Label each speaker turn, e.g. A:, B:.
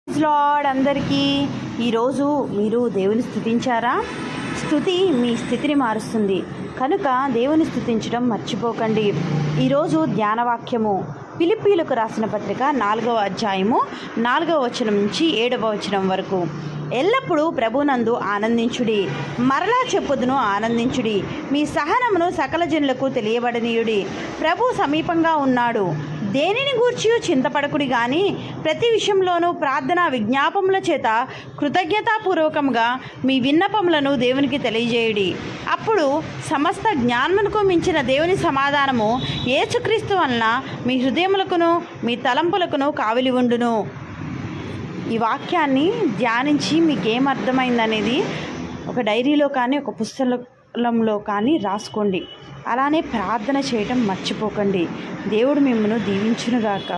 A: Lord అందరికీ. ఈరోజు మీరు దేవుని స్తుతించారా? స్తుతి మీ స్థితిని మారుస్తుంది కనుక దేవుని స్తుతించడం మర్చిపోకండి. ఈరోజు ధ్యానవాక్యము ఫిలిప్పీలకు రాసిన పత్రిక 4వ అధ్యాయము 4వ వచనం నుంచి 7వ వచనం వరకు. ఎల్లప్పుడూ ప్రభునందు ఆనందించుడి, మరలా చెప్పుదును ఆనందించుడి, మీ సహనమును సకల జనులకు తెలియబడనీయుడి, ప్రభు సమీపంగా ఉన్నాడు. దేనిని గూర్చి చింతపడకుడి గాని ప్రతి విషయంలోనూ ప్రార్థన విజ్ఞాపముల చేత కృతజ్ఞతాపూర్వకంగా మీ విన్నపములను దేవునికి తెలియజేయుడి. అప్పుడు సమస్త జ్ఞానమునకు మించిన దేవుని సమాధానము యేసుక్రీస్తు వలన మీ హృదయములకును మీ తలంపులకును కావలి ఉండును. ఈ వాక్యాన్ని ధ్యానించి మీకేం అర్థమైందనేది ఒక డైరీలో కానీ ఒక పుస్తకంలో కానీ రాసుకోండి. అలానే ప్రార్థన చేయటం మర్చిపోకండి. దేవుడు మిమ్మల్ని దీవించునుగాక.